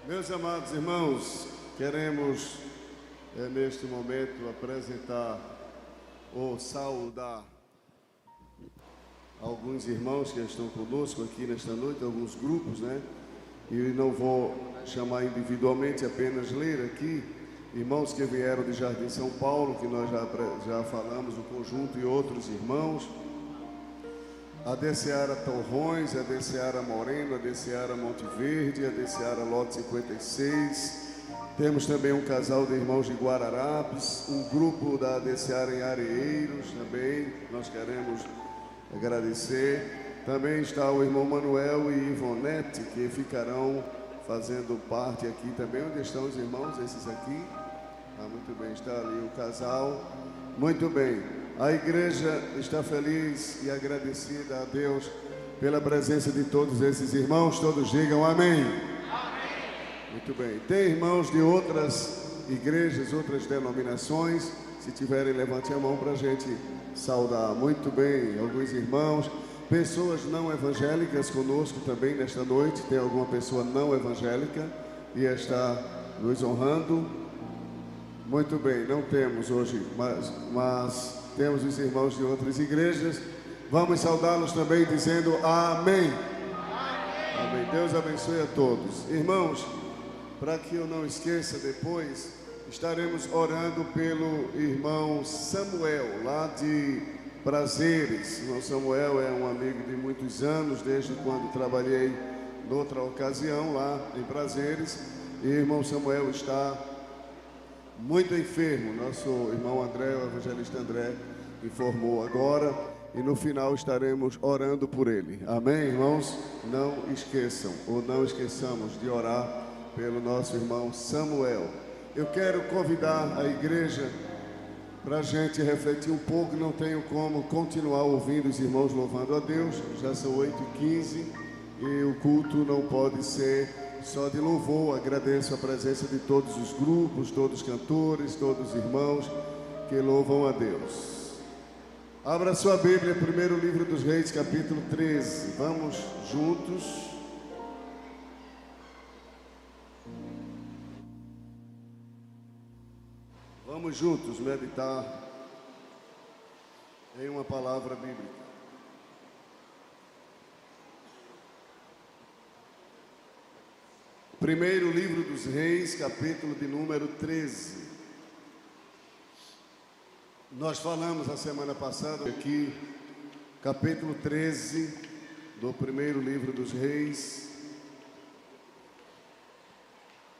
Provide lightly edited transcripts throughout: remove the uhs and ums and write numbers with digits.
Meus amados irmãos, queremos neste momento apresentar ou saudar alguns irmãos que estão conosco aqui nesta noite, alguns grupos, né? E não vou chamar individualmente, apenas ler aqui irmãos que vieram de Jardim São Paulo, que nós já falamos, o conjunto e outros irmãos. A Deseara Torrões, a Deseara Moreno, a Deseara Monte Verde, a Deseara Lote 56. Temos também um casal de irmãos de Guararapes, um grupo da Deseara em Areieiros também, nós queremos agradecer. Também está o irmão Manuel e Ivonete, que ficarão fazendo parte aqui também. Onde estão os irmãos, esses aqui? Muito bem, está ali o casal. Muito bem. A igreja está feliz e agradecida a Deus pela presença de todos esses irmãos. Todos digam amém. Amém. Muito bem. Tem irmãos de outras igrejas, outras denominações. Se tiverem, levante a mão para a gente saudar. Muito bem. Alguns irmãos, pessoas não evangélicas conosco também nesta noite. Tem alguma pessoa não evangélica e está nos honrando? Muito bem. Não temos hoje, mas temos os irmãos de outras igrejas. Vamos saudá-los também dizendo amém. Amém. Deus abençoe a todos. Irmãos, para que eu não esqueça depois, estaremos orando pelo irmão Samuel, lá de Prazeres. O irmão Samuel é um amigo de muitos anos, desde quando trabalhei noutra ocasião lá em Prazeres. E o irmão Samuel está muito enfermo. Nosso irmão André, o evangelista André, informou agora, e no final estaremos orando por ele. Amém, irmãos? Não esqueçam, ou não esqueçamos de orar pelo nosso irmão Samuel. Eu quero convidar a igreja para a gente refletir um pouco. Não tenho como continuar ouvindo os irmãos louvando a Deus, já são 8h15 e o culto não pode ser só de louvor. Agradeço a presença de todos os grupos, todos os cantores, todos os irmãos que louvam a Deus. Abra sua Bíblia, primeiro livro dos Reis, capítulo 13. Vamos juntos. Vamos juntos meditar em uma palavra bíblica. Primeiro livro dos Reis, capítulo de número 13. Nós falamos a semana passada aqui, capítulo 13 do primeiro livro dos Reis.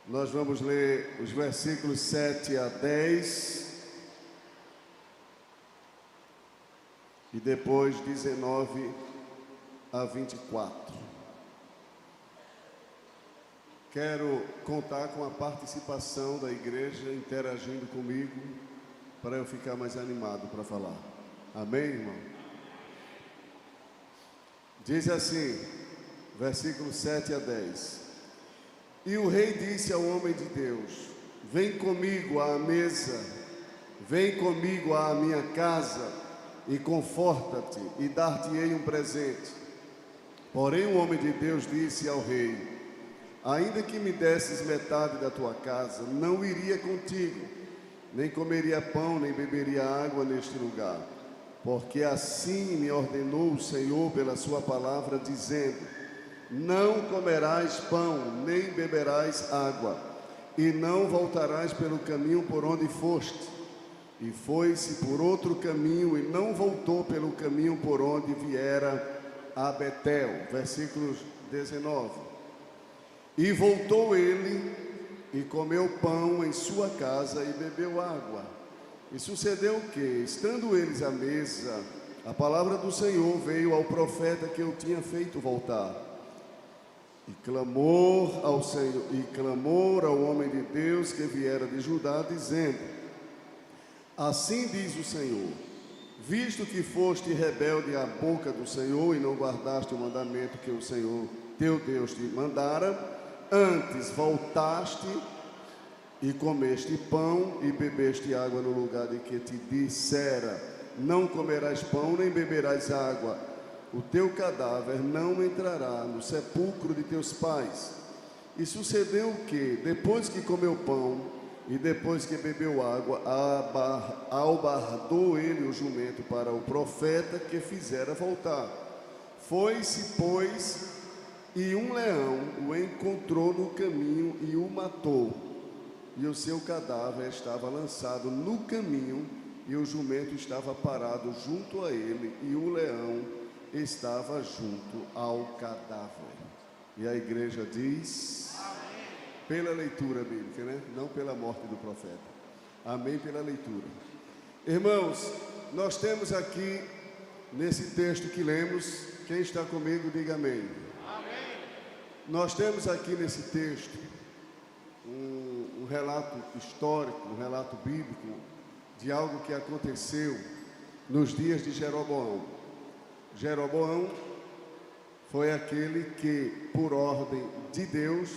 Nós vamos ler os versículos 7 a 10 e depois 19 a 24. Quero contar com a participação da igreja interagindo comigo para eu ficar mais animado para falar. Amém, irmão? Diz assim, versículos 7 a 10. E o rei disse ao homem de Deus: vem comigo à mesa, vem comigo à minha casa, e conforta-te, e dar-te-ei um presente. Porém o homem de Deus disse ao rei: ainda que me desses metade da tua casa, não iria contigo, nem comeria pão, nem beberia água neste lugar. Porque assim me ordenou o Senhor pela sua palavra, dizendo: não comerás pão, nem beberás água, e não voltarás pelo caminho por onde foste. E foi-se por outro caminho, e não voltou pelo caminho por onde viera a Betel. Versículos 19. E voltou ele, e comeu pão em sua casa, e bebeu água. E sucedeu que, estando eles à mesa, a palavra do Senhor veio ao profeta que o tinha feito voltar. E clamor ao Senhor, e clamor ao homem de Deus que viera de Judá, dizendo: assim diz o Senhor, visto que foste rebelde à boca do Senhor, e não guardaste o mandamento que o Senhor teu Deus te mandara, antes voltaste e comeste pão e bebeste água no lugar de que te dissera: não comerás pão nem beberás água, o teu cadáver não entrará no sepulcro de teus pais. E sucedeu que, depois que comeu pão e depois que bebeu água, albardou ele o jumento para o profeta que fizera voltar. Foi-se, pois, e um leão o encontrou no caminho e o matou. E o seu cadáver estava lançado no caminho, e o jumento estava parado junto a ele, e o leão estava junto ao cadáver. E a igreja diz, amém, pela leitura bíblica, né? Não pela morte do profeta. Amém pela leitura. Irmãos, nós temos aqui, nesse texto que lemos, quem está comigo, diga amém. Amém. Nós temos aqui nesse texto um relato histórico, um relato bíblico de algo que aconteceu nos dias de Jeroboão. Jeroboão foi aquele que, por ordem de Deus,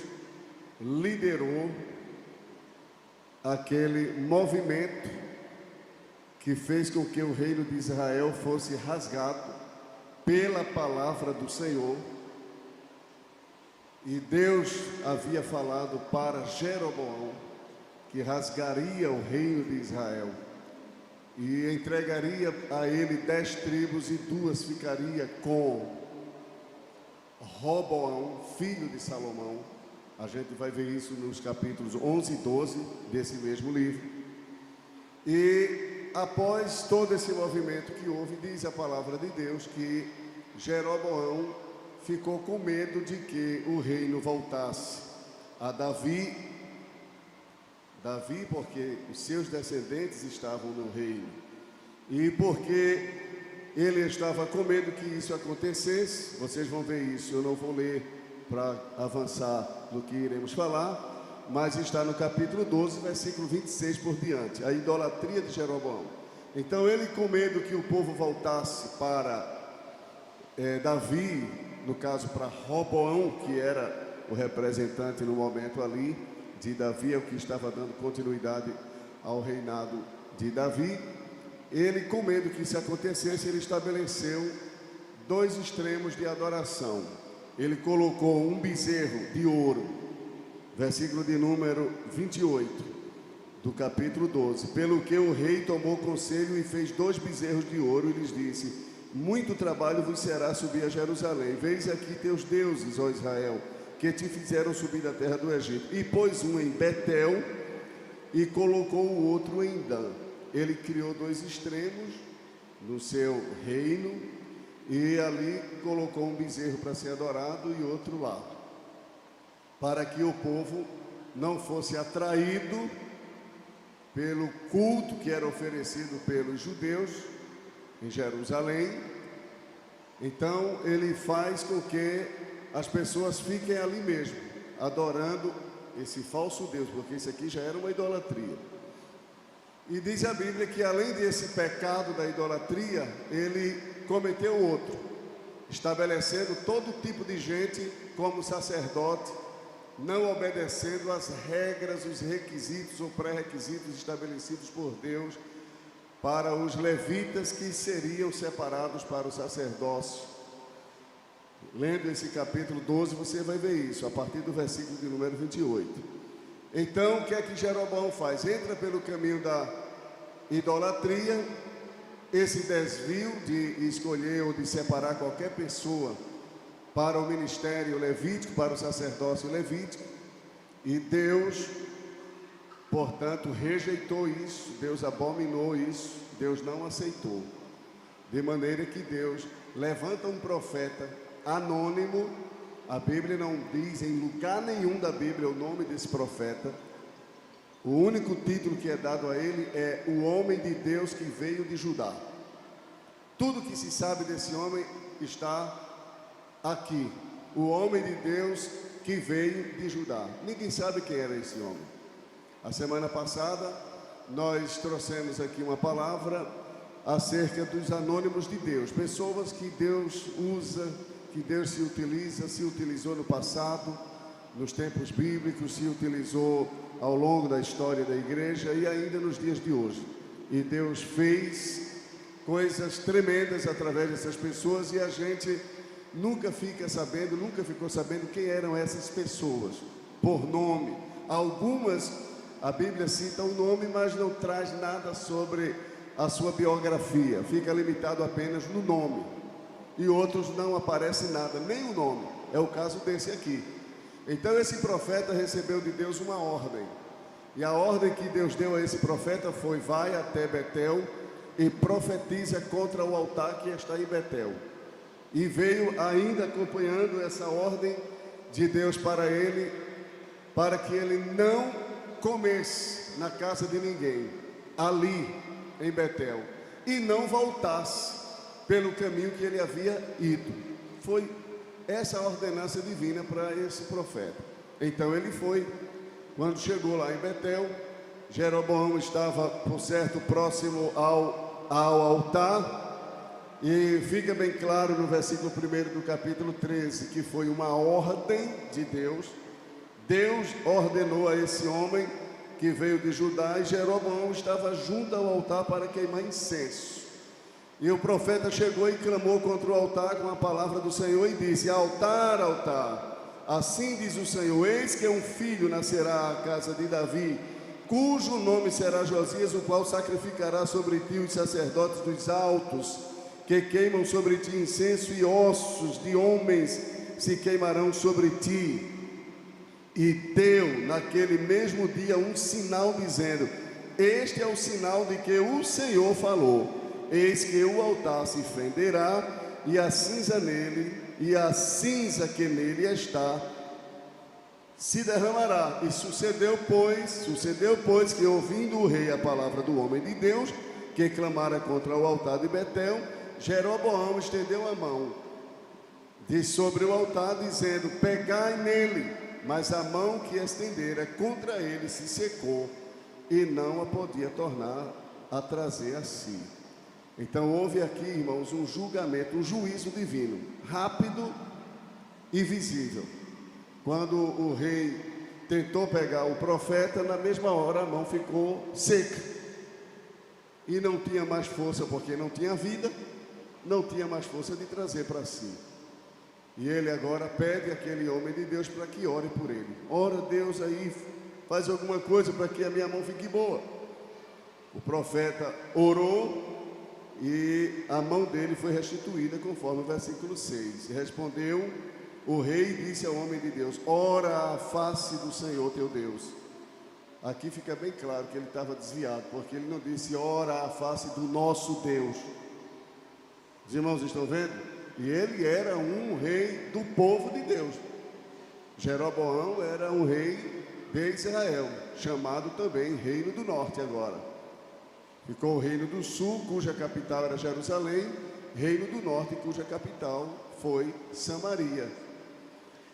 liderou aquele movimento que fez com que o reino de Israel fosse rasgado pela palavra do Senhor. E Deus havia falado para Jeroboão que rasgaria o reino de Israel e entregaria a ele 10 tribos, e 2 ficaria com Roboão, filho de Salomão. A gente vai ver isso nos capítulos 11 e 12 desse mesmo livro. E após todo esse movimento que houve, diz a palavra de Deus que Jeroboão ficou com medo de que o reino voltasse a Davi, porque os seus descendentes estavam no reino, e porque ele estava com medo que isso acontecesse. Vocês vão ver isso, eu não vou ler para avançar no que iremos falar, mas está no capítulo 12, versículo 26 por diante, a idolatria de Jeroboão. Então ele, com medo que o povo voltasse para Davi, no caso para Roboão, que era o representante no momento ali de Davi, é o que estava dando continuidade ao reinado de Davi. Ele, com medo que isso acontecesse, ele estabeleceu 2 extremos de adoração. Ele colocou um bezerro de ouro, versículo de número 28 do capítulo 12. Pelo que o rei tomou conselho e fez 2 bezerros de ouro e lhes disse: muito trabalho vos será subir a Jerusalém. Veis aqui teus deuses, ó Israel, que te fizeram subir da terra do Egito. E pôs um em Betel e colocou o outro em Dan. Ele criou 2 extremos no seu reino, e ali colocou um bezerro para ser adorado e outro lá, para que o povo não fosse atraído pelo culto que era oferecido pelos judeus em Jerusalém. Então ele faz com que as pessoas fiquem ali mesmo, adorando esse falso Deus, porque isso aqui já era uma idolatria. E diz a Bíblia que, além desse pecado da idolatria, ele cometeu outro, estabelecendo todo tipo de gente como sacerdote, não obedecendo às regras, os requisitos ou pré-requisitos estabelecidos por Deus para os levitas, que seriam separados para o sacerdócio. Lendo esse capítulo 12, você vai ver isso, a partir do versículo de número 28. Então, o que é que Jeroboão faz? Entra pelo caminho da idolatria, esse desvio de escolher ou de separar qualquer pessoa para o ministério levítico, para o sacerdócio levítico, e Deus, portanto, rejeitou isso, Deus abominou isso, Deus não aceitou, de maneira que Deus levanta um profeta anônimo. A Bíblia não diz em lugar nenhum da Bíblia o nome desse profeta. O único título que é dado a ele é o homem de Deus que veio de Judá. Tudo que se sabe desse homem está aqui. O homem de Deus que veio de Judá. Ninguém sabe quem era esse homem. A semana passada nós trouxemos aqui uma palavra acerca dos anônimos de Deus, pessoas que Deus usa, que Deus se utiliza, se utilizou no passado, nos tempos bíblicos, se utilizou ao longo da história da igreja e ainda nos dias de hoje. E Deus fez coisas tremendas através dessas pessoas, e a gente nunca ficou sabendo quem eram essas pessoas. por nome. Algumas, a Bíblia cita o nome, mas não traz nada sobre a sua biografia, fica limitado apenas no nome. E outros não aparece nada, nem o nome. É o caso desse aqui. Então esse profeta recebeu de Deus uma ordem. E a ordem que Deus deu a esse profeta foi: vai até Betel e profetiza contra o altar que está em Betel. E veio ainda acompanhando essa ordem de Deus para ele, para que ele não comesse na casa de ninguém, ali em Betel, e não voltasse pelo caminho que ele havia ido. Foi essa a ordenança divina para esse profeta. Então ele foi. Quando chegou lá em Betel, Jeroboão estava, por certo, próximo ao altar, e fica bem claro no versículo 1 do capítulo 13, que foi uma ordem de Deus. Deus ordenou a esse homem que veio de Judá, e Jeroboão estava junto ao altar para queimar incenso. E o profeta chegou e clamou contra o altar com a palavra do Senhor e disse: altar, altar, assim diz o Senhor, eis que um filho nascerá à casa de Davi, cujo nome será Josias, o qual sacrificará sobre ti os sacerdotes dos altos, que queimam sobre ti incenso, e ossos de homens se queimarão sobre ti. E deu naquele mesmo dia um sinal, dizendo: este é o sinal de que o Senhor falou, eis que o altar se fenderá, e a cinza nele, e a cinza que nele está, se derramará. E sucedeu, pois, que ouvindo o rei a palavra do homem de Deus, que clamara contra o altar de Betel, Jeroboão estendeu a mão de sobre o altar, dizendo: pegai nele. Mas a mão que estendera contra ele se secou, e não a podia tornar a trazer a si. Então houve aqui, irmãos, um julgamento, um juízo divino, rápido e visível. Quando o rei tentou pegar o profeta, na mesma hora a mão ficou seca. E não tinha mais força, porque não tinha vida, não tinha mais força de trazer para si. E ele agora pede àquele homem de Deus para que ore por ele. Ora, Deus, aí faz alguma coisa para que a minha mão fique boa. O profeta orou, e a mão dele foi restituída, conforme o versículo 6. E respondeu o rei e disse ao homem de Deus: ora a face do Senhor teu Deus. Aqui fica bem claro que ele estava desviado, porque ele não disse: ora a face do nosso Deus. Os irmãos estão vendo? E ele era um rei do povo de Deus. Jeroboão era um rei de Israel, chamado também Reino do Norte agora. Ficou o Reino do Sul, cuja capital era Jerusalém, Reino do Norte, cuja capital foi Samaria.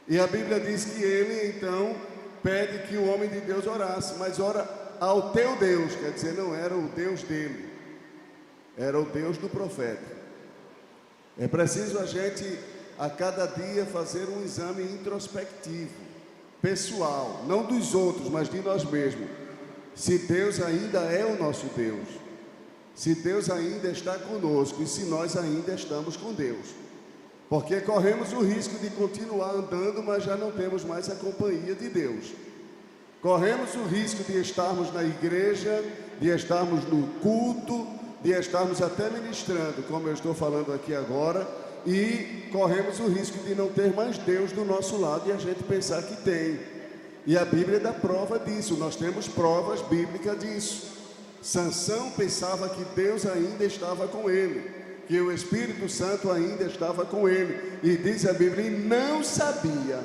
E a Bíblia diz que ele então pede que o homem de Deus orasse, mas ora ao teu Deus, quer dizer, não era o Deus dele, era o Deus do profeta. É preciso a gente a cada dia fazer um exame introspectivo, pessoal, não dos outros, mas de nós mesmos. Se Deus ainda é o nosso Deus, se Deus ainda está conosco, e se nós ainda estamos com Deus. Porque corremos o risco de continuar andando, mas já não temos mais a companhia de Deus. Corremos o risco de estarmos na igreja, de estarmos no culto, de estarmos até ministrando, como eu estou falando aqui agora, e corremos o risco de não ter mais Deus do nosso lado e a gente pensar que tem. E a Bíblia dá prova disso, nós temos provas bíblicas disso. Sansão pensava que Deus ainda estava com ele, que o Espírito Santo ainda estava com ele, e diz a Bíblia, e não sabia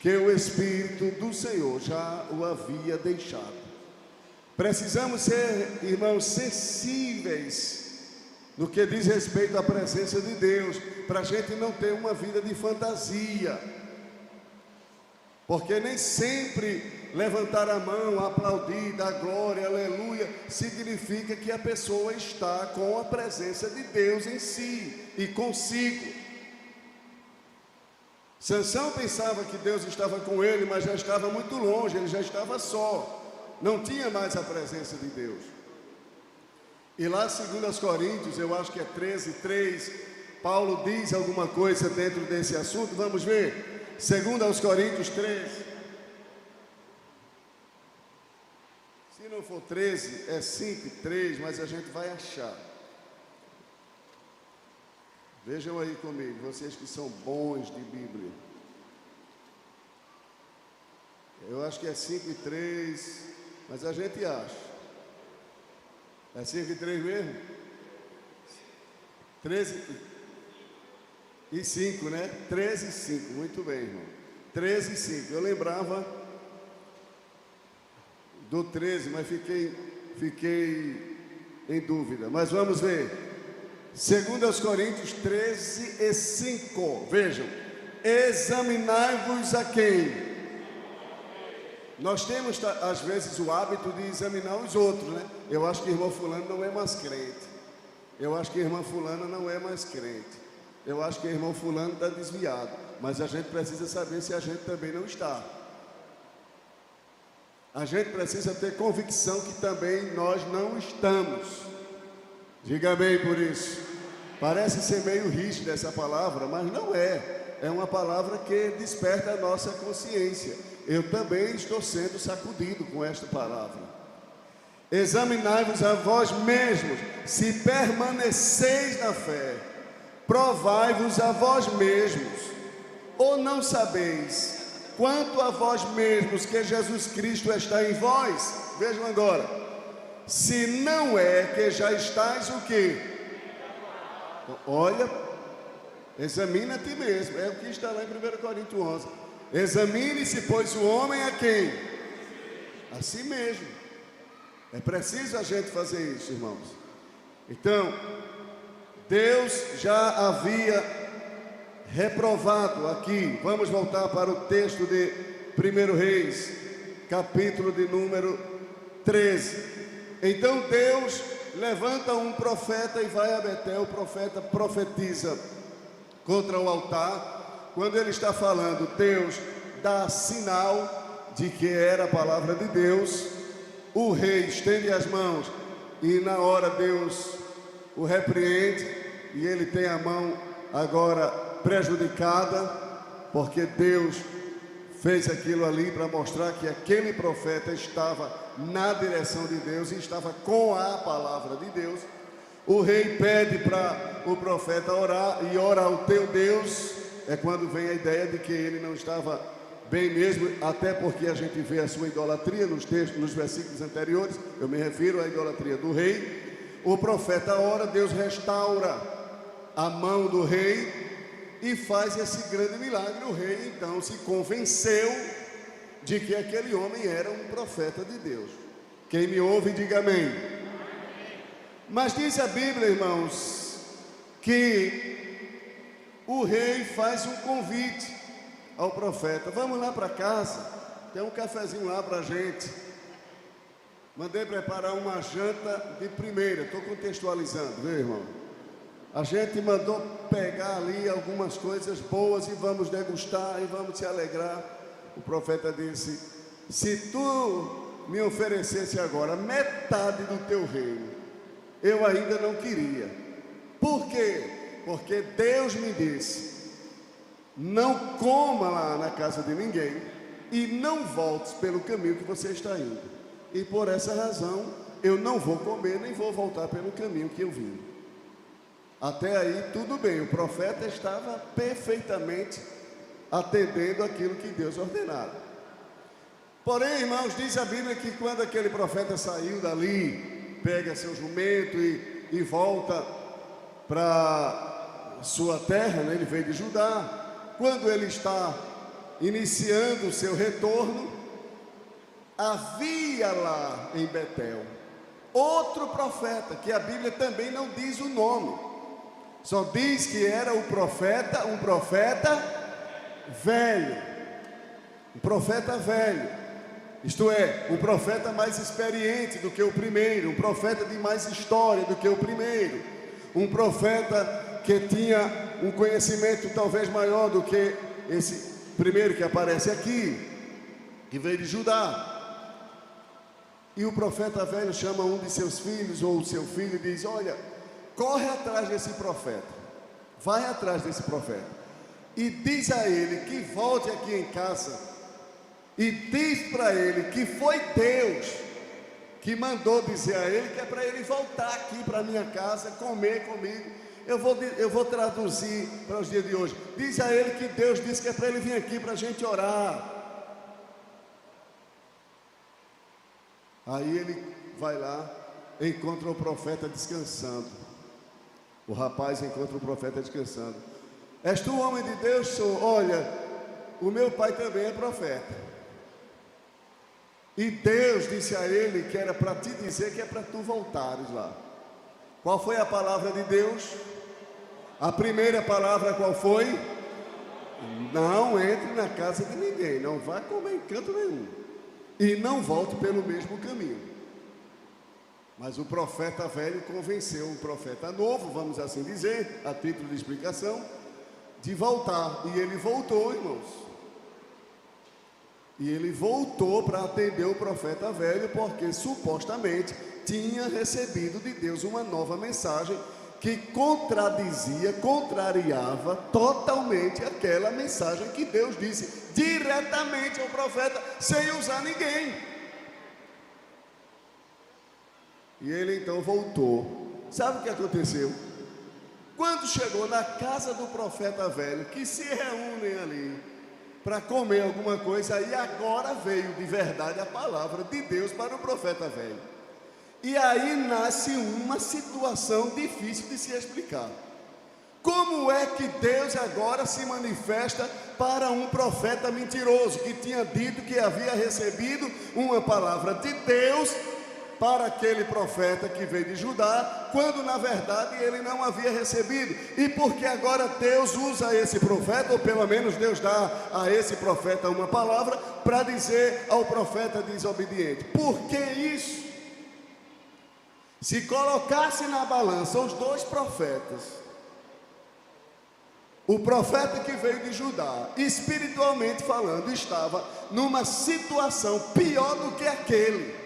que o Espírito do Senhor já o havia deixado. Precisamos ser, irmãos, sensíveis no que diz respeito à presença de Deus, para a gente não ter uma vida de fantasia, porque nem sempre levantar a mão, aplaudir, dar glória, aleluia, significa que a pessoa está com a presença de Deus em si e consigo. Sansão pensava que Deus estava com ele, mas já estava muito longe, ele já estava só. Não tinha mais a presença de Deus. E lá, segundo aos Coríntios, eu acho que é 13:3, Paulo diz alguma coisa dentro desse assunto. Vamos ver? Segundo aos Coríntios 13, não for 13, é 5 e 3, mas a gente vai achar. Vejam aí comigo, vocês que são bons de Bíblia. Eu acho que é 5 e 3, mas a gente acha. É 5 e 3 mesmo? 13 e 5, né? 13 e 5, muito bem, irmão. 13 e 5, eu lembrava do 13, mas fiquei em dúvida. Mas vamos ver. 2 Coríntios 13 e 5, vejam. Examinai-vos a quem? Nós temos, às vezes, o hábito de examinar os outros, né? Eu acho que irmão fulano não é mais crente. Eu acho que irmã fulana não é mais crente. Eu acho que irmão fulano está desviado. Mas a gente precisa saber se a gente também não está. A gente precisa ter convicção que também nós não estamos. Diga amém por isso. Parece ser meio rígida essa palavra, mas não é. É uma palavra que desperta a nossa consciência. Eu também estou sendo sacudido com esta palavra. Examinai-vos a vós mesmos, se permaneceis na fé. Provai-vos a vós mesmos. Ou não sabeis, quanto a vós mesmos, que Jesus Cristo está em vós? Vejam agora. Se não é que já estáis o quê? Olha, examina a ti mesmo. É o que está lá em 1 Coríntios 11. Examine-se, pois, o homem a quem? A si mesmo. É preciso a gente fazer isso, irmãos. Então, Deus já havia reprovado aqui. Vamos voltar para o texto de 1 Reis, capítulo de número 13. Então Deus levanta um profeta e vai a Betel. O profeta profetiza contra o altar. Quando ele está falando, Deus dá sinal de que era a palavra de Deus. O rei estende as mãos e na hora Deus o repreende e ele tem a mão agora prejudicada, porque Deus fez aquilo ali para mostrar que aquele profeta estava na direção de Deus e estava com a palavra de Deus. O rei pede para o profeta orar e ora ao teu Deus. É quando vem a ideia de que ele não estava bem mesmo, até porque a gente vê a sua idolatria nos textos, nos versículos anteriores. Eu me refiro à idolatria do rei. O profeta ora, Deus restaura a mão do rei e faz esse grande milagre. O rei então se convenceu de que aquele homem era um profeta de Deus. Quem me ouve, diga amém. Mas diz a Bíblia, irmãos, que o rei faz um convite ao profeta. Vamos lá para casa, tem um cafezinho lá para a gente. Mandei preparar uma janta de primeira. Estou contextualizando, viu, irmão? A gente mandou pegar ali algumas coisas boas e vamos degustar e vamos se alegrar. O profeta disse: se tu me oferecesse agora metade do teu reino, eu ainda não queria. Por quê? Porque Deus me disse: não coma lá na casa de ninguém e não voltes pelo caminho que você está indo. E por essa razão eu não vou comer nem vou voltar pelo caminho que eu vim. Até aí tudo bem, o profeta estava perfeitamente atendendo aquilo que Deus ordenara. Porém, irmãos, diz a Bíblia que quando aquele profeta saiu dali, pega seu jumento e volta para sua terra, né? Ele veio de Judá. Quando ele está iniciando o seu retorno, havia lá em Betel outro profeta, que a Bíblia também não diz o nome, só diz que era um profeta velho, um profeta velho, isto é, um profeta mais experiente do que o primeiro, um profeta de mais história do que o primeiro, um profeta que tinha um conhecimento talvez maior do que esse primeiro que aparece aqui, que veio de Judá. E o profeta velho chama um de seus filhos, ou o seu filho, e diz: olha, corre atrás desse profeta, vai atrás desse profeta, e diz a ele que volte aqui em casa, e diz para ele que foi Deus que mandou dizer a ele que é para ele voltar aqui para minha casa, comer comigo. Eu vou traduzir para os dias de hoje. Diz a ele que Deus disse que é para ele vir aqui para a gente orar. Aí ele vai lá, encontra o profeta descansando. O rapaz encontra o profeta descansando. És tu homem de Deus? Sou. Olha, o meu pai também é profeta. E Deus disse a ele que era para te dizer que é para tu voltares lá. Qual foi a palavra de Deus? A primeira palavra qual foi? Não entre na casa de ninguém, não vá comer em canto nenhum. E não volte pelo mesmo caminho. Mas o profeta velho convenceu o profeta novo, vamos assim dizer, a título de explicação, de voltar. E ele voltou, irmãos. E ele voltou para atender o profeta velho, porque supostamente tinha recebido de Deus uma nova mensagem que contradizia, contrariava totalmente aquela mensagem que Deus disse diretamente ao profeta, sem usar ninguém. E ele então voltou. Sabe o que aconteceu? Quando chegou na casa do profeta velho, que se reúnem ali para comer alguma coisa, e agora veio de verdade a palavra de Deus para o profeta velho. E aí nasce uma situação difícil de se explicar. Como é que Deus agora se manifesta para um profeta mentiroso, que tinha dito que havia recebido uma palavra de Deus para aquele profeta que veio de Judá, quando na verdade ele não havia recebido? E porque agora Deus usa esse profeta, ou pelo menos Deus dá a esse profeta uma palavra para dizer ao profeta desobediente? Por que isso? Se colocasse na balança os dois profetas, o profeta que veio de Judá, espiritualmente falando, estava numa situação pior do que aquele.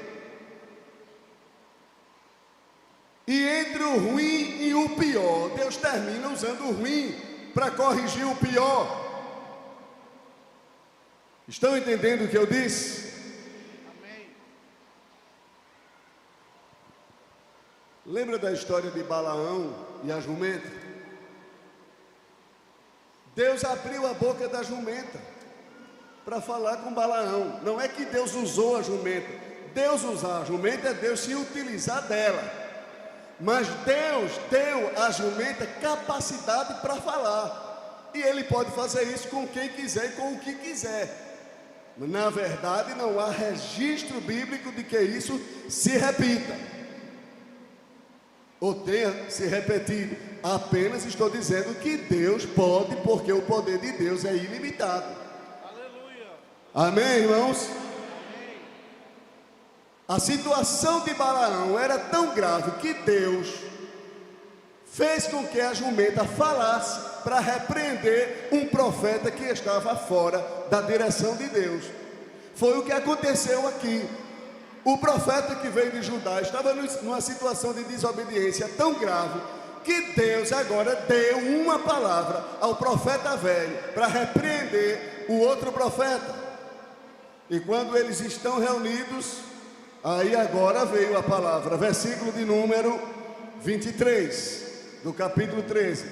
E entre o ruim e o pior, Deus termina usando o ruim para corrigir o pior. Estão entendendo o que eu disse? Amém. Lembra da história de Balaão e a jumenta? Deus abriu a boca da jumenta para falar com Balaão. Não é que Deus usou a jumenta. Deus usar a jumenta é Deus se utilizar dela. Mas Deus deu à jumenta capacidade para falar. E Ele pode fazer isso com quem quiser e com o que quiser. Na verdade, não há registro bíblico de que isso se repita ou tenha se repetido. Apenas estou dizendo que Deus pode, porque o poder de Deus é ilimitado. Aleluia. Amém, irmãos? A situação de Balaão era tão grave que Deus fez com que a jumenta falasse para repreender um profeta que estava fora da direção de Deus. Foi o que aconteceu aqui. O profeta que veio de Judá estava numa situação de desobediência tão grave que Deus agora deu uma palavra ao profeta velho para repreender o outro profeta. E quando eles estão reunidos, aí agora veio a palavra, versículo de número 23, do capítulo 13.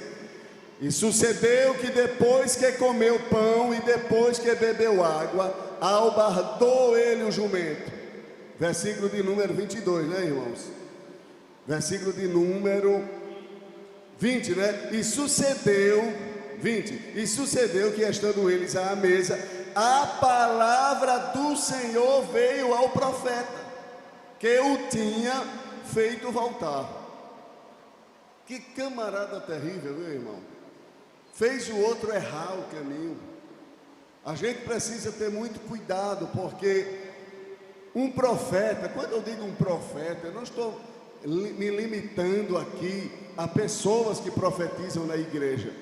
E sucedeu que depois que comeu pão e depois que bebeu água, albardou ele o jumento. Versículo de número 22, né, irmãos? Versículo de número 20, né? E sucedeu, 20, e sucedeu que estando eles à mesa, a palavra do Senhor veio ao profeta, que o tinha feito voltar. Que camarada terrível, meu irmão. Fez o outro errar o caminho. A gente precisa ter muito cuidado, porque um profeta, quando eu digo um profeta, eu não estou me limitando aqui a pessoas que profetizam na igreja,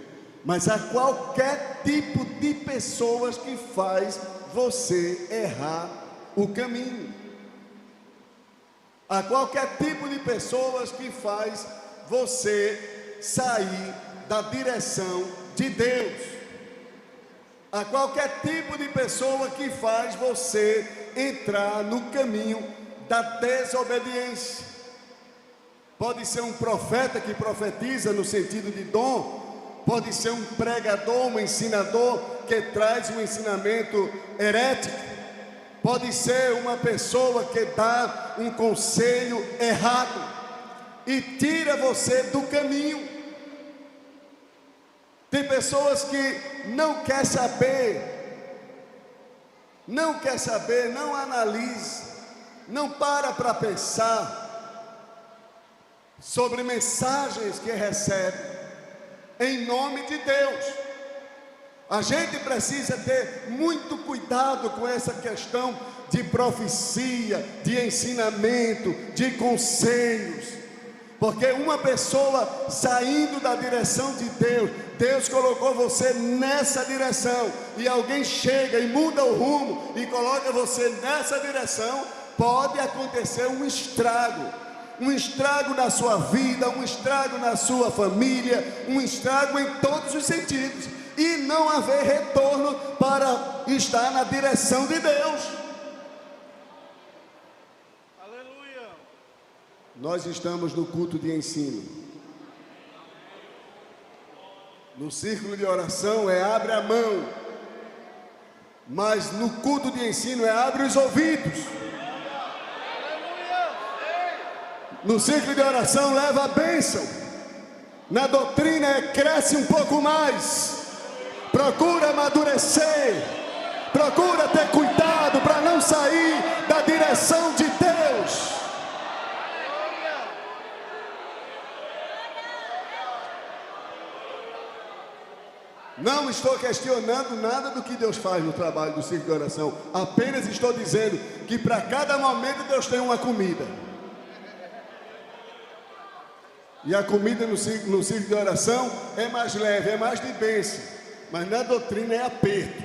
mas a qualquer tipo de pessoas que faz você errar o caminho. A qualquer tipo de pessoas que faz você sair da direção de Deus. A qualquer tipo de pessoa que faz você entrar no caminho da desobediência. Pode ser um profeta que profetiza no sentido de dom, pode ser um pregador, um ensinador que traz um ensinamento herético, pode ser uma pessoa que dá um conselho errado e tira você do caminho. Tem pessoas que não quer saber, não analisa, não para pensar sobre mensagens que recebe em nome de Deus. A gente precisa ter muito cuidado com essa questão de profecia, de ensinamento, de conselhos, porque uma pessoa saindo da direção de Deus, Deus colocou você nessa direção, e alguém chega e muda o rumo e coloca você nessa direção, pode acontecer um estrago na sua vida, um estrago na sua família, um estrago em todos os sentidos, e não haver retorno para estar na direção de Deus. Aleluia. Nós estamos no culto de ensino. No círculo de oração é abre a mão, mas no culto de ensino é abre os ouvidos. No círculo de oração leva a bênção, na doutrina cresce um pouco mais, procura amadurecer, procura ter cuidado para não sair da direção de Deus. Não estou questionando nada do que Deus faz no trabalho do círculo de oração, apenas estou dizendo que para cada momento Deus tem uma comida. E a comida no círculo de oração é mais leve, é mais de bênção, mas na doutrina é aperto.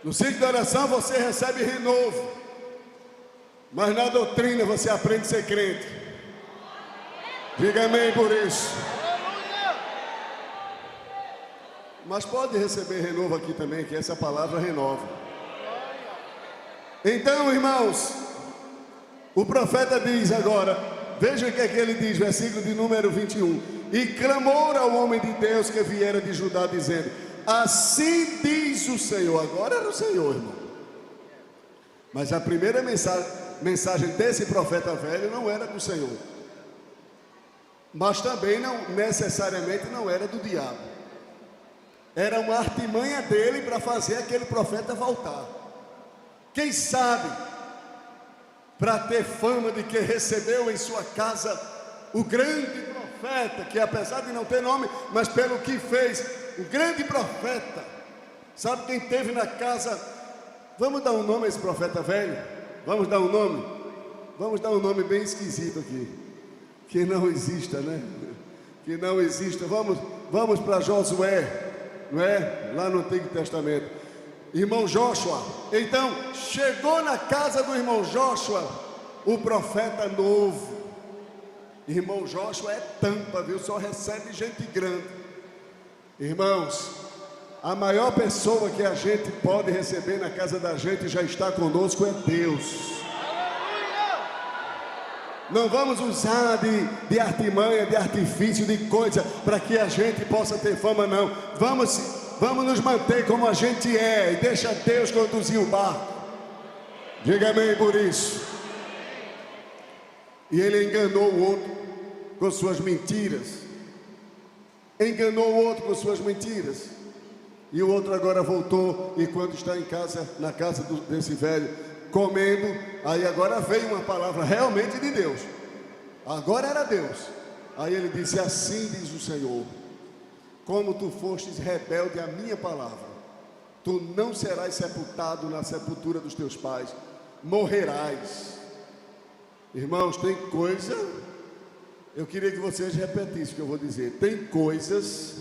No círculo de oração você recebe renovo, mas na doutrina você aprende a ser crente. Diga amém por isso. Mas pode receber renovo aqui também, que essa palavra renova. Então, irmãos, o profeta diz agora, veja o que é que ele diz, versículo de número 21. E clamou ao homem de Deus que viera de Judá, dizendo: assim diz o Senhor. Agora era o Senhor, irmão. Mas a primeira mensagem desse profeta velho não era do Senhor, mas também não necessariamente não era do diabo. Era uma artimanha dele para fazer aquele profeta voltar. Quem sabe, para ter fama de que recebeu em sua casa o grande profeta, que apesar de não ter nome, mas pelo que fez, o grande profeta. Sabe quem teve na casa? Vamos dar um nome a esse profeta velho? Vamos dar um nome? Vamos dar um nome bem esquisito aqui, que não exista, né? Que não exista. Vamos para Josué, não é? Lá no Antigo Testamento. Irmão Joshua. Então, chegou na casa do irmão Joshua o profeta novo. Irmão Joshua é tampa, viu? Só recebe gente grande. Irmãos, a maior pessoa que a gente pode receber na casa da gente já está conosco é Deus. Não vamos usar de artimanha, de artifício, de coisa para que a gente possa ter fama, não. Vamos nos manter como a gente é e deixa Deus conduzir o barco. Diga amém por isso. E ele enganou o outro com suas mentiras. Enganou o outro com suas mentiras. E o outro agora voltou, e quando está em casa, na casa desse velho, comendo, aí agora veio uma palavra realmente de Deus. Agora era Deus. Aí ele disse: assim diz o Senhor, como tu fostes rebelde à minha palavra, tu não serás sepultado na sepultura dos teus pais, morrerás. Irmãos, tem coisa, eu queria que vocês repetissem o que eu vou dizer. Tem coisas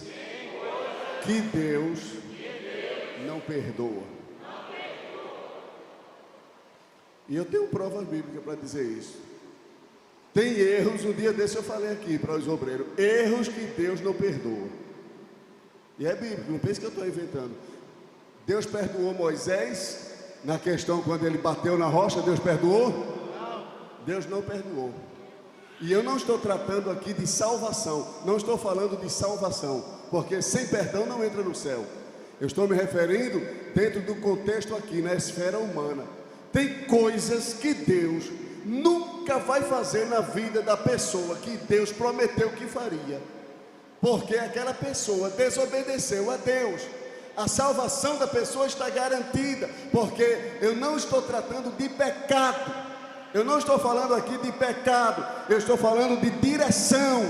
que Deus não perdoa. E eu tenho provas bíblicas para dizer isso. Tem erros, um dia desse eu falei aqui para os obreiros, erros que Deus não perdoa. E é bíblico, não pense que eu estou inventando. Deus perdoou Moisés na questão quando ele bateu na rocha, Deus perdoou? Não. Deus não perdoou. E eu não estou tratando aqui de salvação, não estou falando de salvação, porque sem perdão não entra no céu. Eu estou me referindo dentro do contexto aqui, na esfera humana. Tem coisas que Deus nunca vai fazer na vida da pessoa que Deus prometeu que faria, porque aquela pessoa desobedeceu a Deus. A salvação da pessoa está garantida, porque eu não estou tratando de pecado, eu não estou falando aqui de pecado, eu estou falando de direção.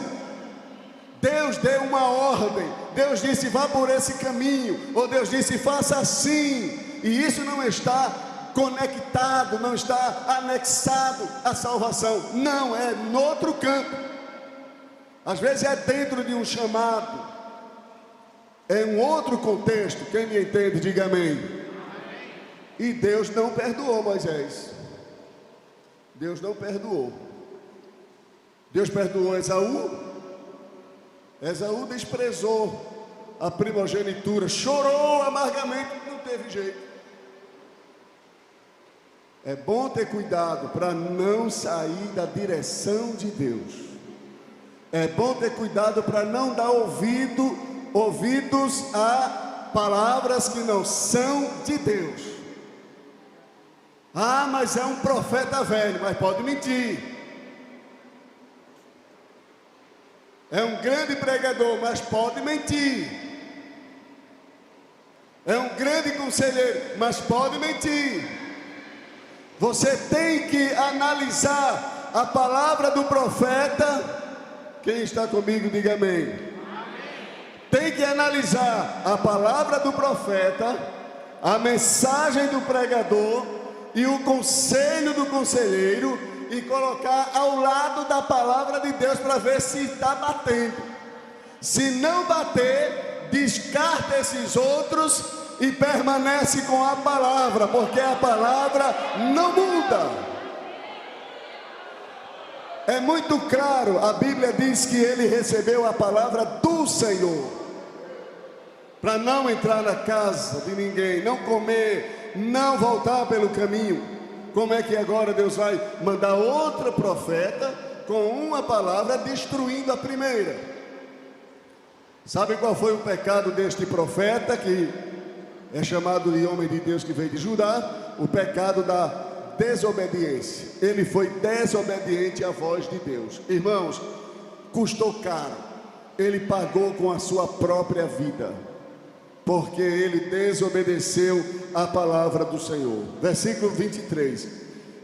Deus deu uma ordem, Deus disse vá por esse caminho, ou Deus disse faça assim, e isso não está conectado, não está anexado à salvação, não, é no outro campo. Às vezes é dentro de um chamado, é um outro contexto. Quem me entende, diga amém. E Deus não perdoou Moisés. Deus não perdoou. Deus perdoou Esaú. Esaú desprezou a primogenitura, chorou amargamente, não teve jeito. É bom ter cuidado para não sair da direção de Deus. É bom ter cuidado para não dar ouvidos a palavras que não são de Deus. Ah, mas é um profeta velho, mas pode mentir. É um grande pregador, mas pode mentir. É um grande conselheiro, mas pode mentir. Você tem que analisar a palavra do profeta. Quem está comigo, diga amém. Tem que analisar a palavra do profeta, a mensagem do pregador e o conselho do conselheiro, e colocar ao lado da palavra de Deus para ver se está batendo. Se não bater, descarta esses outros e permanece com a palavra, porque a palavra não muda. É muito claro, a Bíblia diz que ele recebeu a palavra do Senhor, para não entrar na casa de ninguém, não comer, não voltar pelo caminho. Como é que agora Deus vai mandar outro profeta com uma palavra destruindo a primeira? Sabe qual foi o pecado deste profeta, que é chamado de homem de Deus, que veio de Judá? O pecado da desobediência. Ele foi desobediente à voz de Deus. Irmãos, custou caro. Ele pagou com a sua própria vida, porque ele desobedeceu a palavra do Senhor. Versículo 23.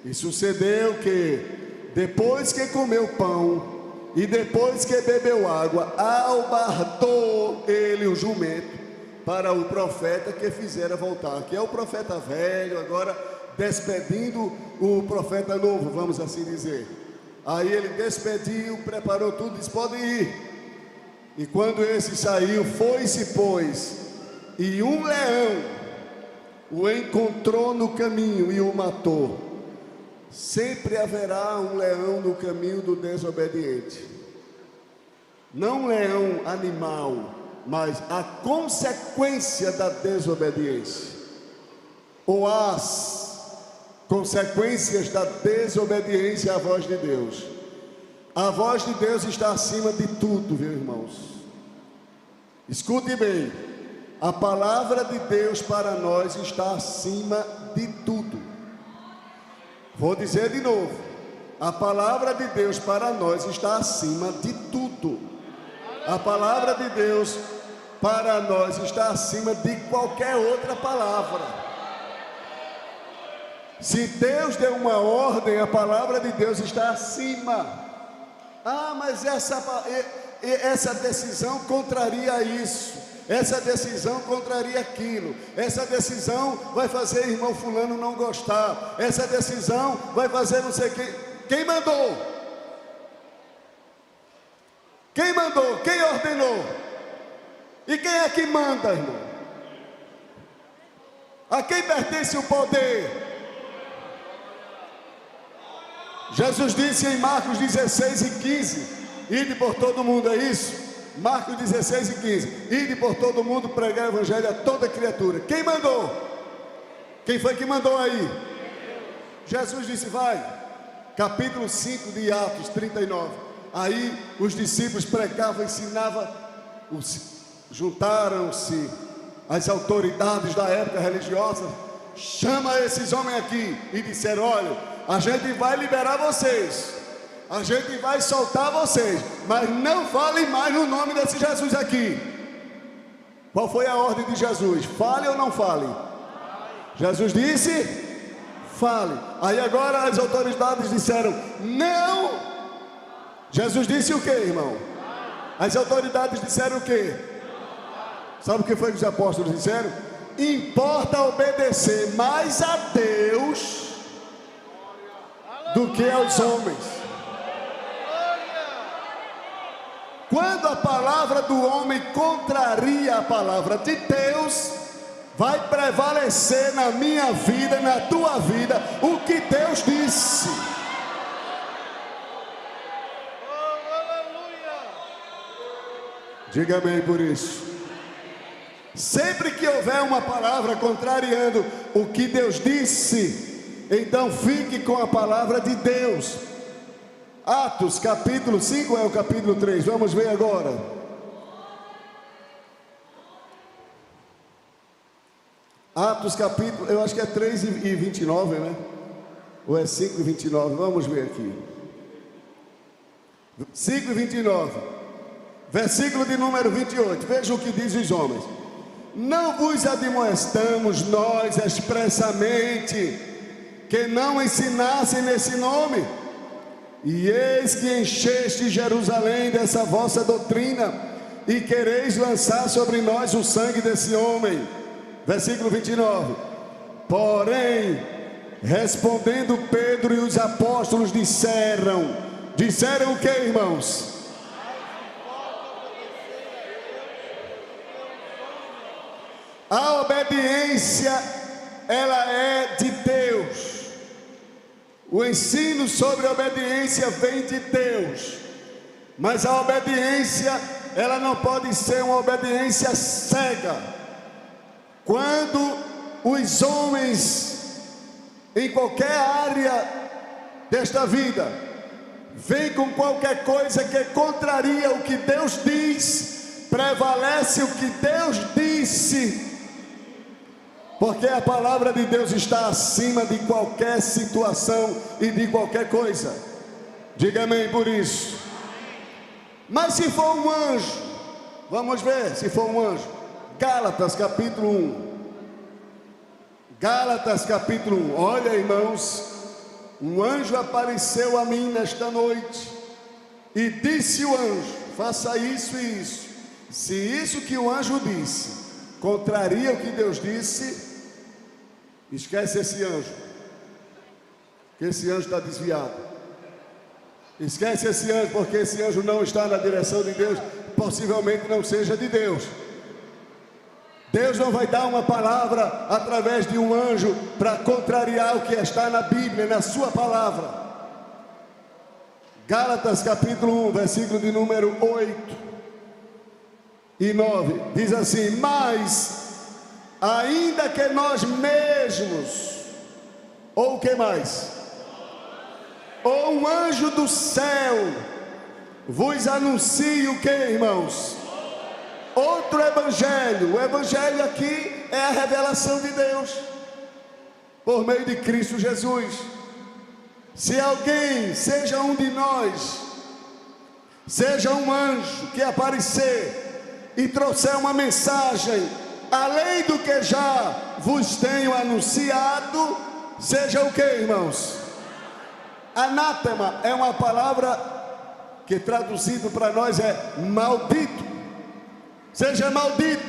E sucedeu que, depois que comeu pão e depois que bebeu água, albardou ele o jumento para o profeta que fizera voltar. Que é o profeta velho, agora despedindo o profeta novo, vamos assim dizer. Aí ele despediu, preparou tudo, disse: pode ir. E quando esse saiu, foi-se, pois, e um leão o encontrou no caminho e o matou. Sempre haverá um leão no caminho do desobediente. Não um leão animal, mas a consequência da desobediência, ou as consequências da desobediência à voz de Deus. A voz de Deus está acima de tudo, viu, irmãos? Escute bem. A palavra de Deus para nós está acima de tudo. Vou dizer de novo. A palavra de Deus para nós está acima de tudo. A palavra de Deus para nós está acima de qualquer outra palavra. Se Deus deu uma ordem, a palavra de Deus está acima. Ah, mas essa decisão contraria isso. Essa decisão contraria aquilo. Essa decisão vai fazer irmão fulano não gostar. Essa decisão vai fazer não sei quem. Quem mandou? Quem mandou? Quem ordenou? E quem é que manda, irmão? A quem pertence o poder? Jesus disse em Marcos 16 e 15: ide por todo mundo, é isso? Marcos 16 e 15: ide por todo mundo pregar o evangelho a toda criatura. Quem mandou? Quem foi que mandou aí? Jesus disse, vai. Capítulo 5 de Atos 39. Aí os discípulos pregavam, ensinavam, juntaram-se as autoridades da época religiosa, chama esses homens aqui, e disseram, olha, a gente vai liberar vocês, a gente vai soltar vocês, mas não falem mais no nome desse Jesus aqui. Qual foi a ordem de Jesus? Fale ou não fale? Jesus disse, fale. Aí agora as autoridades disseram, não. Jesus disse o que, irmão? As autoridades disseram o que? Sabe o que foi que os apóstolos disseram? Importa obedecer mais a Deus do que aos homens. Quando a palavra do homem contraria a palavra de Deus, vai prevalecer na minha vida, na tua vida, o que Deus disse. Diga amém por isso. Sempre que houver uma palavra contrariando o que Deus disse, então fique com a palavra de Deus. Atos capítulo 5 é o capítulo 3, vamos ver agora. Atos capítulo, eu acho que é 3 e 29, né? Ou é 5 e 29, vamos ver aqui. 5 e 29, versículo de número 28, veja o que diz os homens. Não vos admoestamos nós expressamente que não ensinassem nesse nome? E eis que encheste Jerusalém dessa vossa doutrina, e quereis lançar sobre nós o sangue desse homem. Versículo 29. Porém, respondendo Pedro e os apóstolos disseram o que, irmãos? A obediência, ela é de Deus. O ensino sobre a obediência vem de Deus. Mas a obediência, ela não pode ser uma obediência cega. Quando os homens, em qualquer área desta vida, vêm com qualquer coisa que contraria o que Deus diz, prevalece o que Deus disse. Porque a palavra de Deus está acima de qualquer situação e de qualquer coisa. Diga amém por isso. Mas se for um anjo, vamos ver se for um anjo. Gálatas capítulo 1. Gálatas capítulo 1. Olha, irmãos, um anjo apareceu a mim nesta noite e disse o anjo, faça isso e isso. Se isso que o anjo disse contraria o que Deus disse, esquece esse anjo, que esse anjo está desviado. Esquece esse anjo, porque esse anjo não está na direção de Deus, possivelmente não seja de Deus. Deus não vai dar uma palavra através de um anjo para contrariar o que está na Bíblia, na sua palavra. Gálatas capítulo 1, versículo de número 8 e 9, diz assim: mas ainda que nós mesmos, ou o que mais? Ou um anjo do céu vos anuncie o que, irmãos? Outro evangelho. O evangelho aqui é a revelação de Deus por meio de Cristo Jesus. Se alguém, seja um de nós, seja um anjo que aparecer e trouxer uma mensagem além do que já vos tenho anunciado, seja o que, irmãos? Anátema é uma palavra que traduzido para nós é maldito. Seja maldito.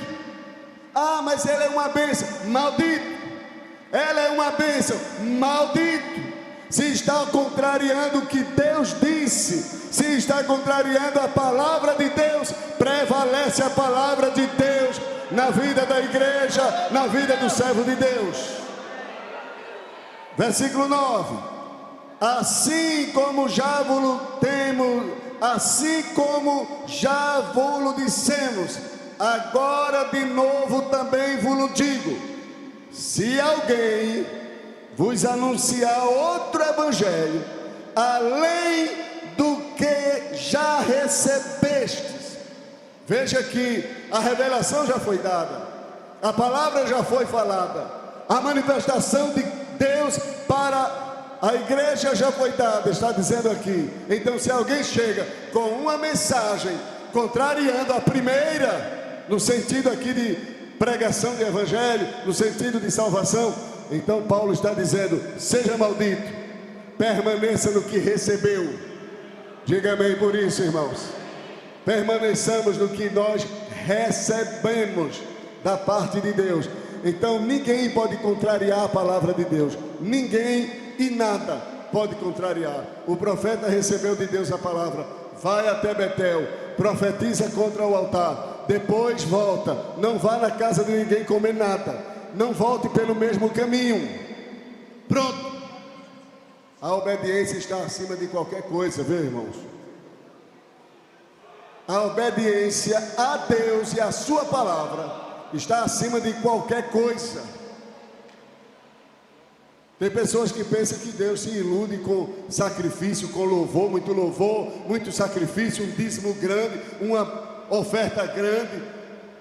Ah, mas ele é uma bênção. Maldito. Ela é uma bênção. Maldito. Se está contrariando o que Deus disse, se está contrariando a palavra de Deus, prevalece a palavra de Deus na vida da igreja, na vida do servo de Deus. Versículo 9: assim como já vos dissemos, agora de novo também vos digo, se alguém vos anunciar outro evangelho, além do que já recebestes. Veja que a revelação já foi dada, a palavra já foi falada, a manifestação de Deus para a igreja já foi dada, está dizendo aqui. Então, se alguém chega com uma mensagem contrariando a primeira, no sentido aqui de pregação de evangelho, no sentido de salvação, então Paulo está dizendo: seja maldito, permaneça no que recebeu. Diga amém por isso, irmãos. Permaneçamos no que nós recebemos da parte de Deus. Então ninguém pode contrariar a palavra de Deus, ninguém e nada pode contrariar. O profeta recebeu de Deus a palavra: vai até Betel, profetiza contra o altar, depois volta, não vá na casa de ninguém comer nada, não volte pelo mesmo caminho. Pronto. A obediência está acima de qualquer coisa, viu, irmãos? A obediência a Deus e a sua palavra está acima de qualquer coisa. Tem pessoas que pensam que Deus se ilude com sacrifício, com louvor, muito sacrifício, um dízimo grande, uma oferta grande,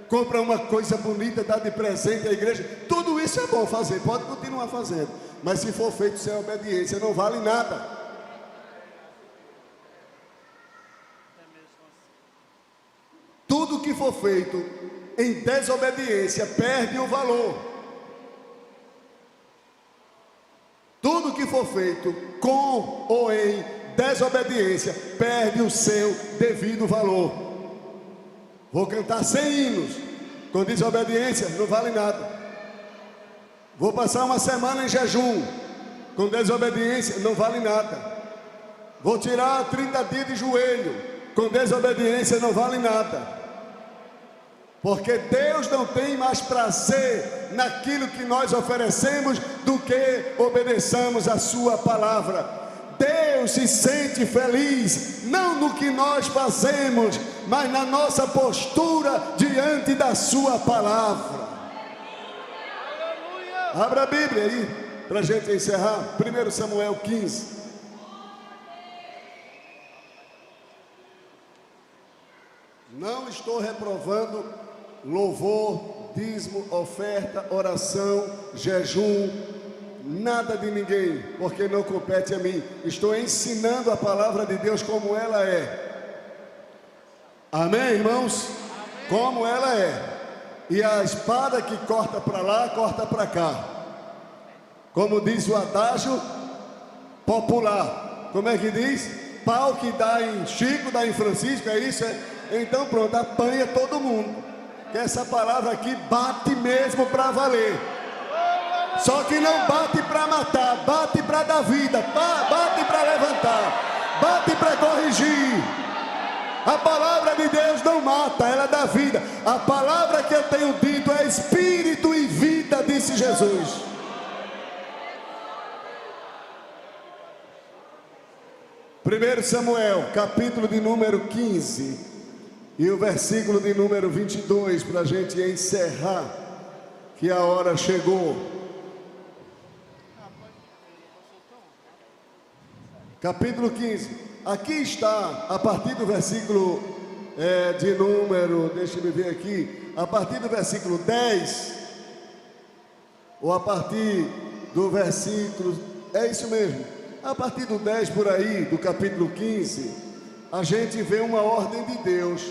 compra uma coisa bonita, dá de presente à igreja. Tudo isso é bom fazer, pode continuar fazendo, mas se for feito sem obediência, não vale nada. Tudo que for feito em desobediência perde o valor. Tudo que for feito com ou em desobediência perde o seu devido valor. Vou cantar 100 hinos com desobediência, não vale nada. Vou passar uma semana em jejum com desobediência, não vale nada. Vou tirar 30 dias de joelho com desobediência, não vale nada. Porque Deus não tem mais prazer naquilo que nós oferecemos do que obedeçamos a sua palavra. Deus se sente feliz não no que nós fazemos, mas na nossa postura diante da sua palavra. Abra a Bíblia aí para a gente encerrar. 1 Samuel 15. Não estou reprovando louvor, dízimo, oferta, oração, jejum, nada de ninguém, porque não compete a mim. Estou ensinando a palavra de Deus como ela é. Amém, irmãos? Amém. Como ela é. E a espada que corta para lá, corta para cá. Como diz o adágio popular. Como é que diz? Pau que dá em Chico, dá em Francisco, é isso? Então pronto, apanha todo mundo. Que essa palavra aqui bate mesmo para valer. Só que não bate para matar, bate para dar vida, bate para levantar, bate para corrigir. A palavra de Deus não mata, ela dá vida. A palavra que eu tenho dito é espírito e vida, disse Jesus. Primeiro Samuel, capítulo de número 15. E o versículo de número 22, para a gente encerrar, que a hora chegou. Capítulo 15. Aqui está, a partir do versículo de número, deixa-me ver aqui, a partir do versículo 10, ou a partir do versículo, é isso mesmo, a partir do 10 por aí, do capítulo 15, a gente vê uma ordem de Deus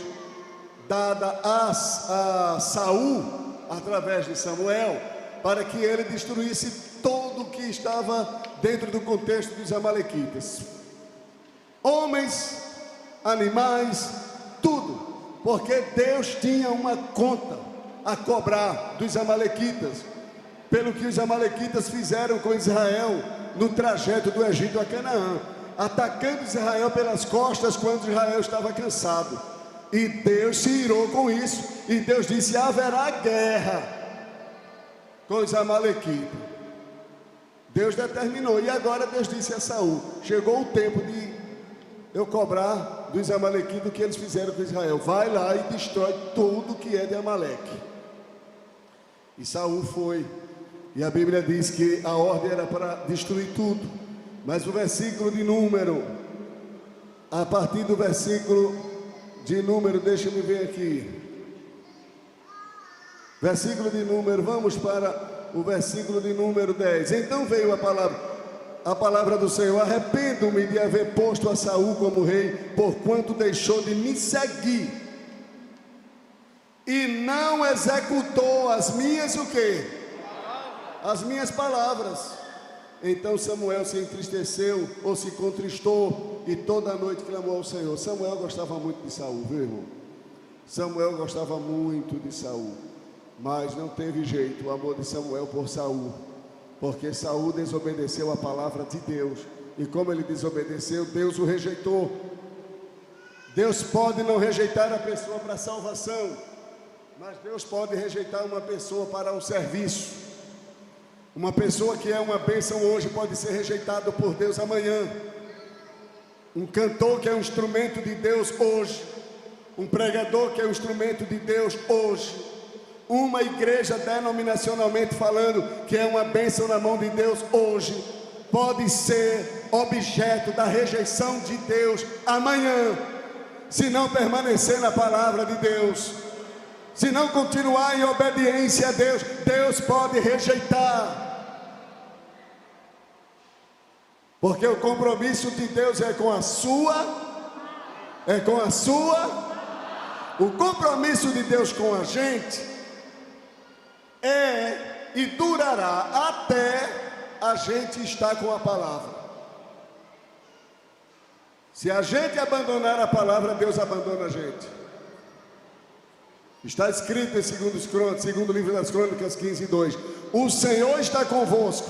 dada a Saul, através de Samuel, para que ele destruísse todo o que estava dentro do contexto dos amalequitas. Homens, animais, tudo. Porque Deus tinha uma conta a cobrar dos amalequitas, pelo que os amalequitas fizeram com Israel no trajeto do Egito a Canaã, atacando Israel pelas costas quando Israel estava cansado. E Deus se irou com isso, e Deus disse: haverá guerra com os amalequitas. Deus determinou, e agora Deus disse a Saul: chegou o tempo de eu cobrar dos amalequitas o que eles fizeram com Israel. Vai lá e destrói tudo que é de Amaleque. E Saul foi, E a Bíblia diz que a ordem era para destruir tudo. Mas o versículo de número, a partir do versículo de número, deixa-me ver aqui. Versículo de número, vamos para o versículo de número 10. Então veio a palavra do Senhor: arrependo-me de haver posto a Saul como rei, porquanto deixou de me seguir e não executou as minhas o quê? As minhas palavras. Então Samuel se entristeceu ou se contristou e toda a noite clamou ao Senhor. Samuel gostava muito de Saul, viu, irmão? Samuel gostava muito de Saul, mas não teve jeito o amor de Samuel por Saul, porque Saul desobedeceu a palavra de Deus, e como ele desobedeceu, Deus o rejeitou. Deus pode não rejeitar a pessoa para a salvação, mas Deus pode rejeitar uma pessoa para o serviço. Uma pessoa que é uma bênção hoje pode ser rejeitada por Deus amanhã. Um cantor que é um instrumento de Deus hoje, um pregador que é um instrumento de Deus hoje, uma igreja denominacionalmente falando que é uma bênção na mão de Deus hoje, pode ser objeto da rejeição de Deus amanhã, se não permanecer na palavra de Deus, se não continuar em obediência a Deus. Deus pode rejeitar, porque o compromisso de Deus é com a sua, o compromisso de Deus com a gente é e durará até a gente estar com a palavra. Se a gente abandonar a palavra, Deus abandona a gente. Está escrito em segundo livro das Crônicas 15:2: o Senhor está convosco,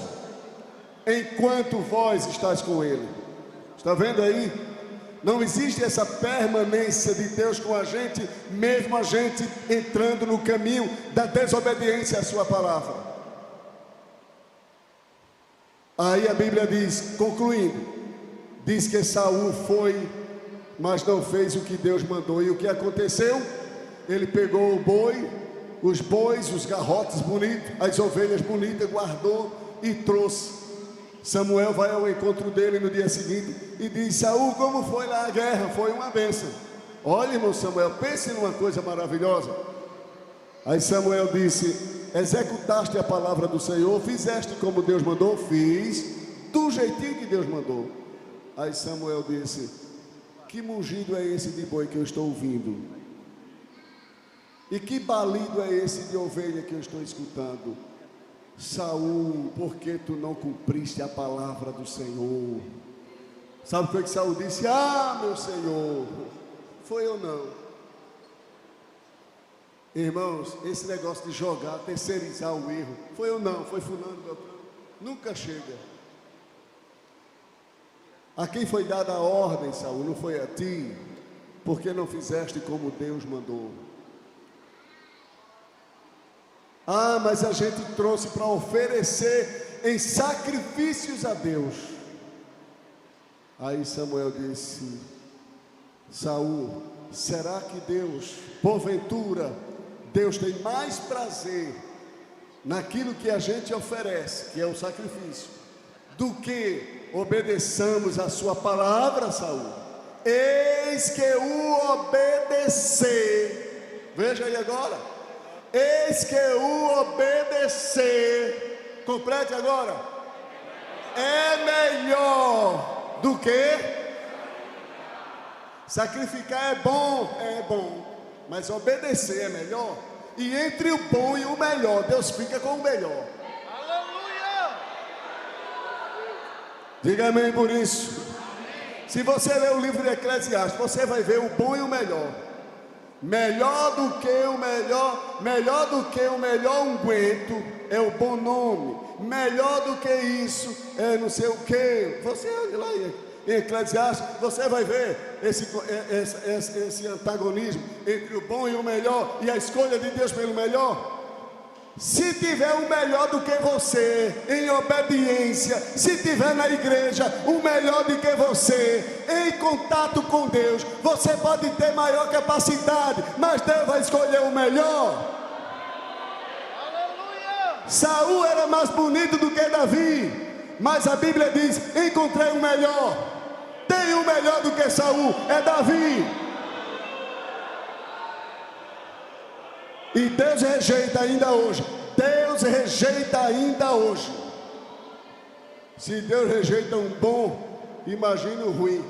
enquanto vós estáis com Ele. Está vendo aí? Não existe essa permanência de Deus com a gente, mesmo a gente entrando no caminho da desobediência à sua palavra. Aí a Bíblia diz, concluindo, diz que Saul foi, mas não fez o que Deus mandou. E o que aconteceu? Ele pegou o boi, os bois, os garrotes bonitos, as ovelhas bonitas, guardou e trouxe. Samuel vai ao encontro dele no dia seguinte e diz: Saul, como foi lá a guerra? Foi uma bênção. Olha, irmão Samuel, pense numa coisa maravilhosa. Aí Samuel disse: executaste a palavra do Senhor, fizeste como Deus mandou? Fiz, do jeitinho que Deus mandou. Aí Samuel disse: que mugido é esse de boi que eu estou ouvindo? E que balido é esse de ovelha que eu estou escutando? Saul, por que tu não cumpriste a palavra do Senhor? Sabe o que Saul disse? Ah, meu Senhor, foi eu não. Irmãos, esse negócio de jogar, terceirizar o erro, foi eu não, foi fulano, Beltrano, nunca chega. A quem foi dada a ordem, Saul, não foi a ti, porque não fizeste como Deus mandou. Ah, mas a gente trouxe para oferecer em sacrifícios a Deus. Aí Samuel disse: Saul, será que Deus, porventura, Deus tem mais prazer naquilo que a gente oferece, que é o sacrifício, do que obedeçamos a sua palavra, Saul? Eis que o obedecer, veja aí agora, eis que o obedecer, complete agora, é melhor do que sacrificar. É bom, mas obedecer é melhor. E entre o bom e o melhor, Deus fica com o melhor. Aleluia! Diga amém por isso. Se você ler o livro de Eclesiastes, você vai ver o bom e o melhor. Melhor do que o melhor unguento é o bom nome. Melhor do que isso é não sei o que. Você olha lá em Eclesiastes, você vai ver esse antagonismo entre o bom e o melhor, e a escolha de Deus pelo melhor. Se tiver o melhor do que você em obediência, se tiver na igreja o melhor do que você em contato com Deus, você pode ter maior capacidade, mas Deus vai escolher o melhor. Aleluia! Saul era mais bonito do que Davi, mas a Bíblia diz: encontrei o melhor. Tem o melhor do que Saul, é Davi. E Deus rejeita ainda hoje. Deus rejeita ainda hoje. Se Deus rejeita um bom, imagine o ruim.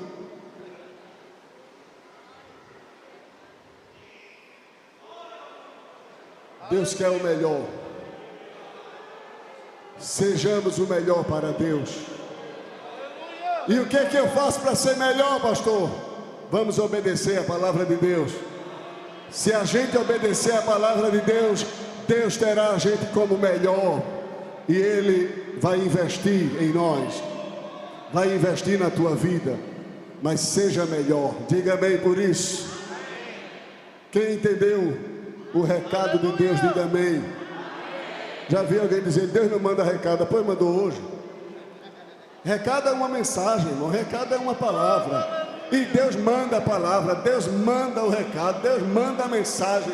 Deus quer o melhor. Sejamos o melhor para Deus. E o que é que eu faço para ser melhor, pastor? Vamos obedecer a palavra de Deus. Se a gente obedecer a palavra de Deus, Deus terá a gente como melhor. E Ele vai investir em nós. Vai investir na tua vida. Mas seja melhor. Diga amém por isso. Quem entendeu o recado de Deus, diga amém. Já vi alguém dizer: Deus não manda recado. Pois mandou hoje. Recado é uma mensagem, irmão. Recado é uma palavra. E Deus manda a palavra, Deus manda o recado, Deus manda a mensagem.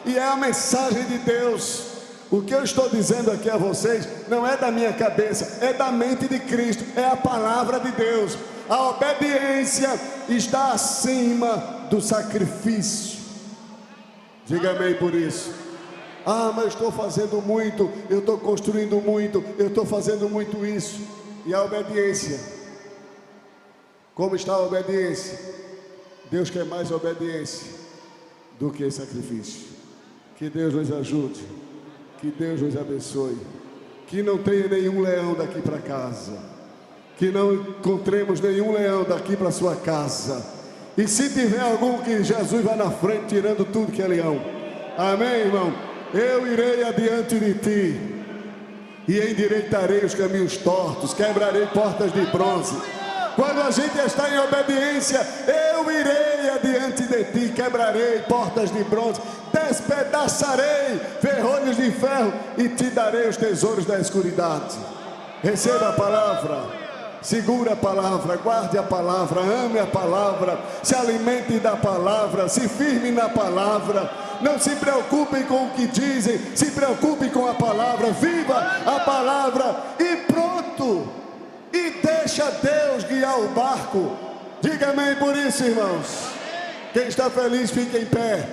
E é a mensagem de Deus. O que eu estou dizendo aqui a vocês não é da minha cabeça, é da mente de Cristo, é a palavra de Deus. A obediência está acima do sacrifício. Diga amém por isso. Ah, mas eu estou fazendo muito, eu estou construindo muito, eu estou fazendo muito isso. E a obediência? Como está a obediência? Deus quer mais obediência do que sacrifício. Que Deus nos ajude. Que Deus nos abençoe. Que não tenha nenhum leão daqui para casa. Que não encontremos nenhum leão daqui para sua casa. E se tiver algum, que Jesus vá na frente tirando tudo que é leão. Amém, irmão? Eu irei adiante de ti e endireitarei os caminhos tortos, quebrarei portas de bronze. Quando a gente está em obediência, eu irei adiante de ti, quebrarei portas de bronze, despedaçarei ferrolhos de ferro e te darei os tesouros da escuridade. Receba a palavra, segura a palavra, guarde a palavra, ame a palavra, se alimente da palavra, se firme na palavra. Não se preocupem com o que dizem, se preocupem com a palavra, viva a palavra e pronto. E deixa Deus guiar o barco. Diga amém por isso, irmãos. Quem está feliz, fica em pé.